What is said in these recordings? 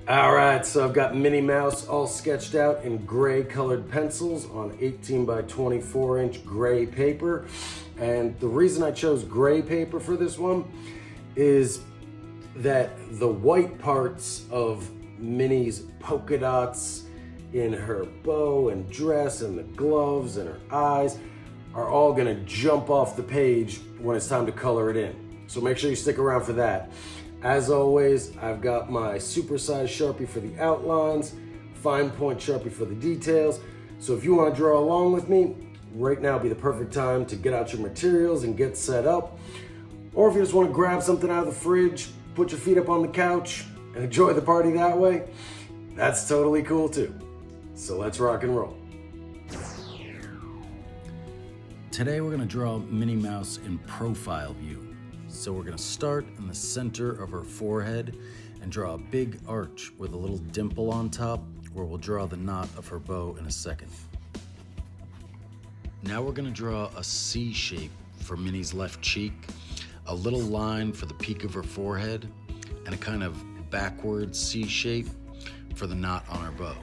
All right, so I've got Minnie Mouse all sketched out in gray colored pencils on 18 by 24 inch gray paper. And the reason I chose gray paper for this one is that the white parts of Minnie's polka dots in her bow and dress and the gloves and her eyes are all gonna jump off the page when it's time to color it in. So make sure you stick around for that. As always, I've got my supersized Sharpie for the outlines, fine point Sharpie for the details. So if you want to draw along with me, right now would be the perfect time to get out your materials and get set up. Or if you just want to grab something out of the fridge, put your feet up on the couch, and enjoy the party that way, that's totally cool too. So let's rock and roll. Today we're going to draw Minnie Mouse in profile view. So we're going to start in the center of her forehead and draw a big arch with a little dimple on top where we'll draw the knot of her bow in a second. Now we're going to draw a C shape for Minnie's left cheek, a little line for the peak of her forehead, and a kind of backward C shape for the knot on her bow.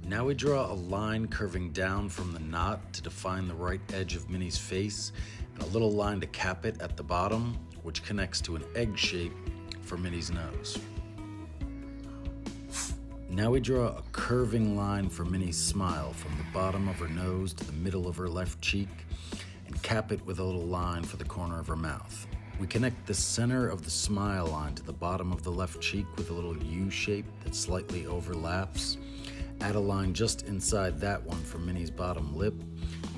Now we draw a line curving down from the knot to define the right edge of Minnie's face, and a little line to cap it at the bottom, which connects to an egg shape for Minnie's nose. Now we draw a curving line for Minnie's smile from the bottom of her nose to the middle of her left cheek, and cap it with a little line for the corner of her mouth. We connect the center of the smile line to the bottom of the left cheek with a little U shape that slightly overlaps. Add a line just inside that one for Minnie's bottom lip,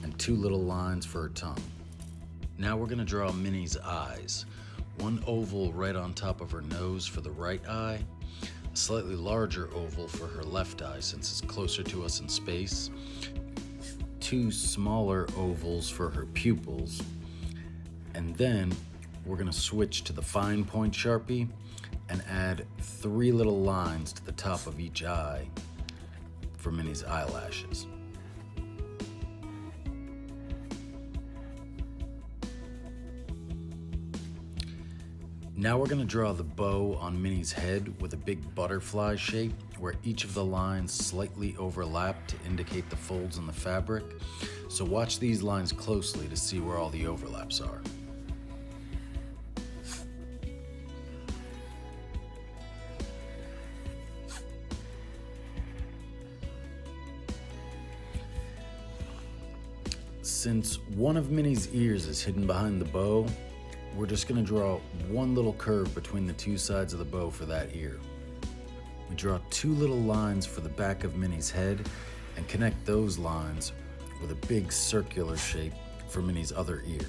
and two little lines for her tongue. Now we're going to draw Minnie's eyes. One oval right on top of her nose for the right eye, a slightly larger oval for her left eye since it's closer to us in space, two smaller ovals for her pupils, and then we're going to switch to the fine point Sharpie and add three little lines to the top of each eye for Minnie's eyelashes. Now we're going to draw the bow on Minnie's head with a big butterfly shape where each of the lines slightly overlap to indicate the folds in the fabric. So watch these lines closely to see where all the overlaps are. Since one of Minnie's ears is hidden behind the bow, we're just going to draw one little curve between the two sides of the bow for that ear. We draw two little lines for the back of Minnie's head and connect those lines with a big circular shape for Minnie's other ear.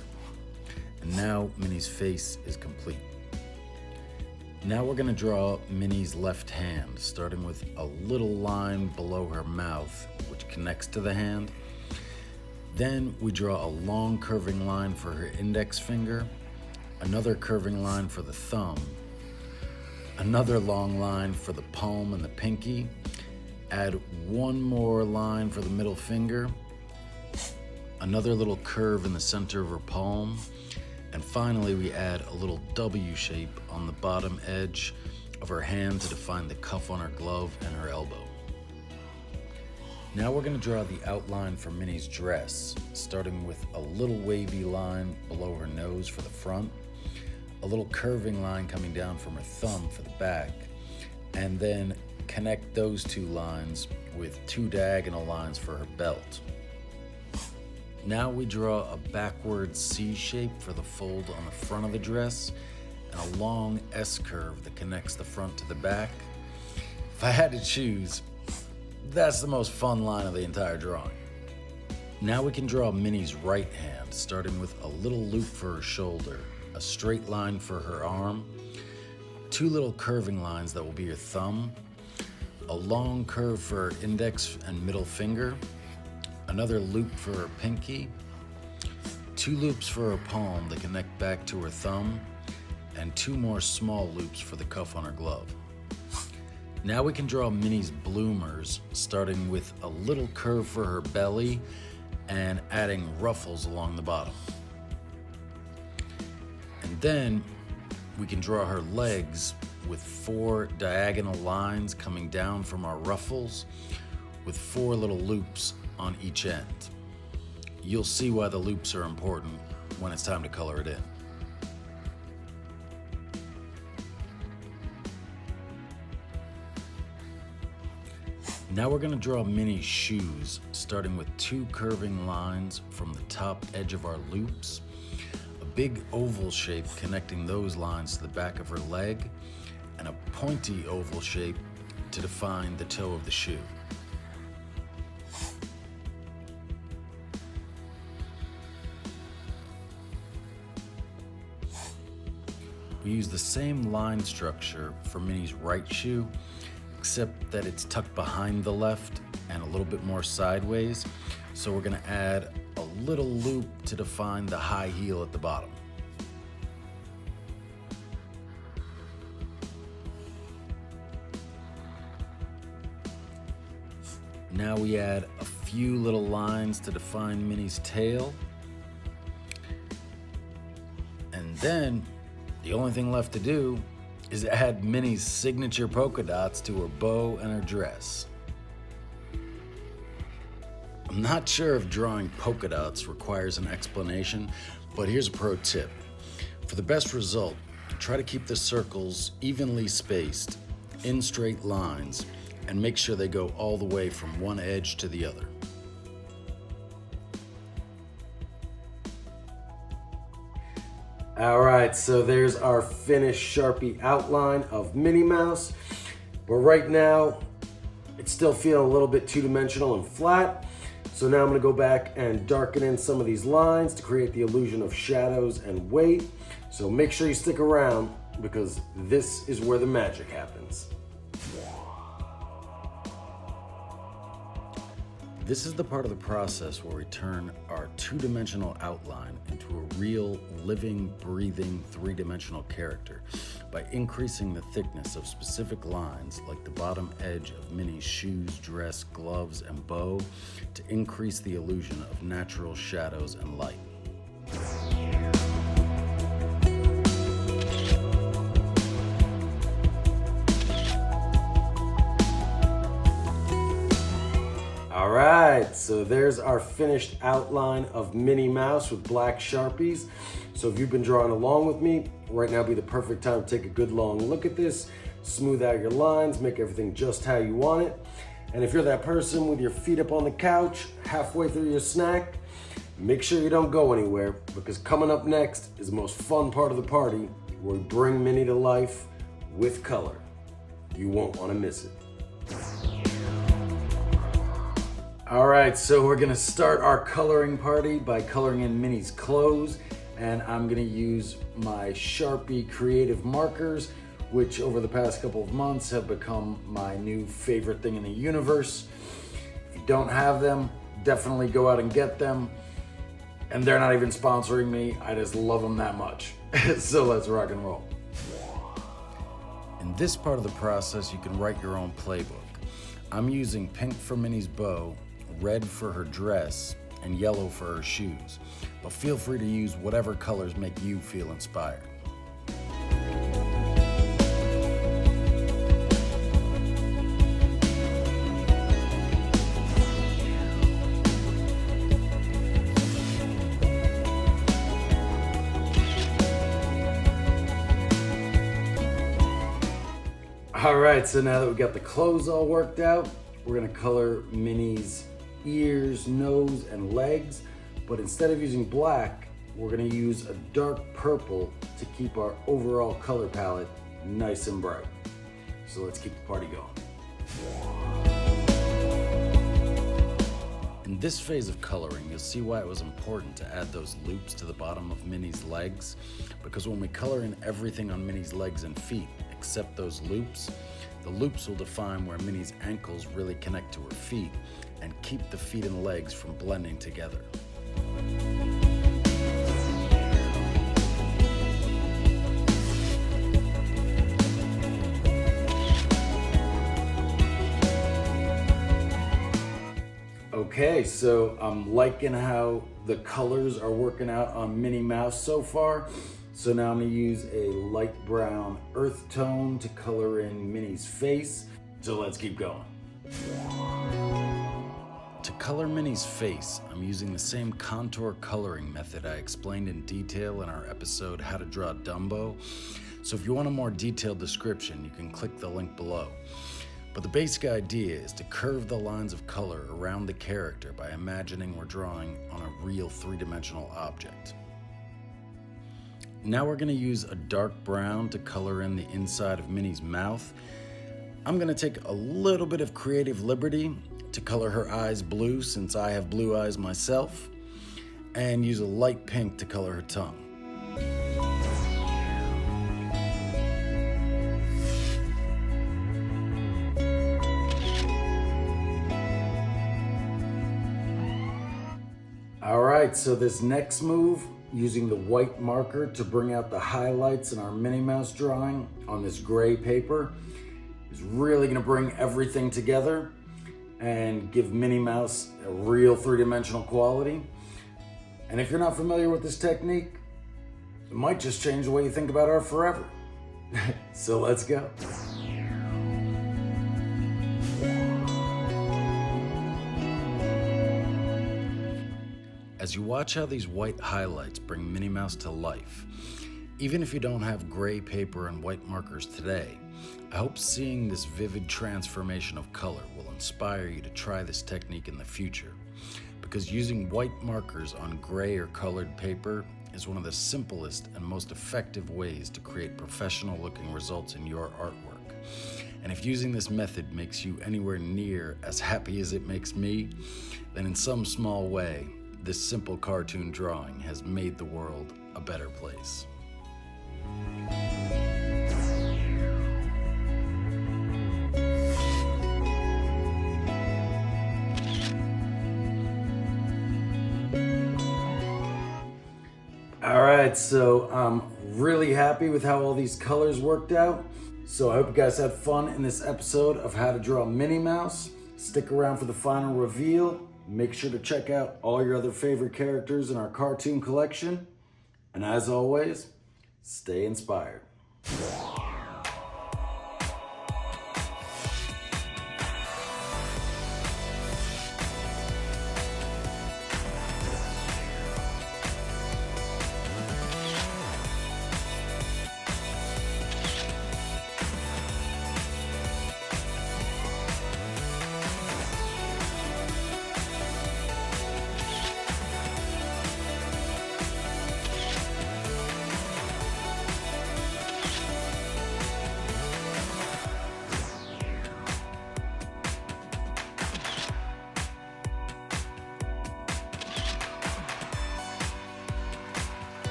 And now Minnie's face is complete. Now we're going to draw Minnie's left hand, starting with a little line below her mouth, which connects to the hand. Then we draw a long curving line for her index finger, another curving line for the thumb, another long line for the palm and the pinky, add one more line for the middle finger, another little curve in the center of her palm, and finally we add a little W shape on the bottom edge of her hand to define the cuff on her glove and her elbow. Now we're going to draw the outline for Minnie's dress, starting with a little wavy line below her nose for the front, a little curving line coming down from her thumb for the back, and then connect those two lines with two diagonal lines for her belt. Now we draw a backward C shape for the fold on the front of the dress, and a long S curve that connects the front to the back. If I had to choose, that's the most fun line of the entire drawing. Now we can draw Minnie's right hand, starting with a little loop for her shoulder, a straight line for her arm, two little curving lines that will be her thumb, a long curve for her index and middle finger, another loop for her pinky, two loops for her palm that connect back to her thumb, and two more small loops for the cuff on her glove. Now we can draw Minnie's bloomers, starting with a little curve for her belly and adding ruffles along the bottom. And then we can draw her legs with 4 diagonal lines coming down from our ruffles with 4 little loops on each end. You'll see why the loops are important when it's time to color it in. Now we're going to draw Minnie's shoes, starting with 2 curving lines from the top edge of our loops, a big oval shape connecting those lines to the back of her leg, and a pointy oval shape to define the toe of the shoe. We use the same line structure for Minnie's right shoe, except that it's tucked behind the left and a little bit more sideways. So we're gonna add a little loop to define the high heel at the bottom. Now we add a few little lines to define Minnie's tail. And then the only thing left to do is add Minnie's signature polka dots to her bow and her dress. I'm not sure if drawing polka dots requires an explanation, but here's a pro tip. For the best result, try to keep the circles evenly spaced in straight lines and make sure they go all the way from one edge to the other. All right, so there's our finished Sharpie outline of Minnie Mouse. But right now, it's still feeling a little bit two-dimensional and flat. So now I'm gonna go back and darken in some of these lines to create the illusion of shadows and weight. So make sure you stick around because this is where the magic happens. This is the part of the process where we turn our two-dimensional outline into a real, living, breathing, three-dimensional character by increasing the thickness of specific lines like the bottom edge of Minnie's shoes, dress, gloves, and bow to increase the illusion of natural shadows and light. All right, so there's our finished outline of Minnie Mouse with black Sharpies. So if you've been drawing along with me, right now would be the perfect time to take a good long look at this, smooth out your lines, make everything just how you want it. And if you're that person with your feet up on the couch, halfway through your snack, make sure you don't go anywhere because coming up next is the most fun part of the party where we bring Minnie to life with color. You won't want to miss it. All right, so we're gonna start our coloring party by coloring in Minnie's clothes, and I'm gonna use my Sharpie creative markers, which over the past couple of months have become my new favorite thing in the universe. If you don't have them, definitely go out and get them. And they're not even sponsoring me, I just love them that much. So let's rock and roll. In this part of the process, you can write your own playbook. I'm using pink for Minnie's bow, red for her dress, and yellow for her shoes. But feel free to use whatever colors make you feel inspired. All right, so now that we've got the clothes all worked out, we're gonna color Minnie's ears, nose, and legs, but instead of using black, we're gonna use a dark purple to keep our overall color palette nice and bright. So let's keep the party going. In this phase of coloring, you'll see why it was important to add those loops to the bottom of Minnie's legs, because when we color in everything on Minnie's legs and feet, except those loops, the loops will define where Minnie's ankles really connect to her feet and keep the feet and legs from blending together. Okay, so I'm liking how the colors are working out on Minnie Mouse so far. So now I'm gonna use a light brown earth tone to color in Minnie's face. So let's keep going. To color Minnie's face, I'm using the same contour coloring method I explained in detail in our episode How to Draw Dumbo. So if you want a more detailed description, you can click the link below. But the basic idea is to curve the lines of color around the character by imagining we're drawing on a real three-dimensional object. Now we're going to use a dark brown to color in the inside of Minnie's mouth. I'm going to take a little bit of creative liberty to color her eyes blue since I have blue eyes myself, and use a light pink to color her tongue. All right, so this next move, using the white marker to bring out the highlights in our Minnie Mouse drawing on this gray paper, is really gonna bring everything together and give Minnie Mouse a real three-dimensional quality. And if you're not familiar with this technique, it might just change the way you think about art forever. So let's go. As you watch how these white highlights bring Minnie Mouse to life, even if you don't have gray paper and white markers today, I hope seeing this vivid transformation of color will inspire you to try this technique in the future, because using white markers on gray or colored paper is one of the simplest and most effective ways to create professional-looking results in your artwork. And if using this method makes you anywhere near as happy as it makes me, then in some small way, this simple cartoon drawing has made the world a better place. All right, so I'm really happy with how all these colors worked out. So I hope you guys had fun in this episode of How to Draw Minnie Mouse. Stick around for the final reveal. Make sure to check out all your other favorite characters in our cartoon collection. And as always, stay inspired.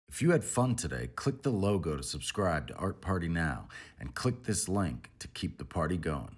If you had fun today, click the logo to subscribe to Art Party Now and click this link to keep the party going.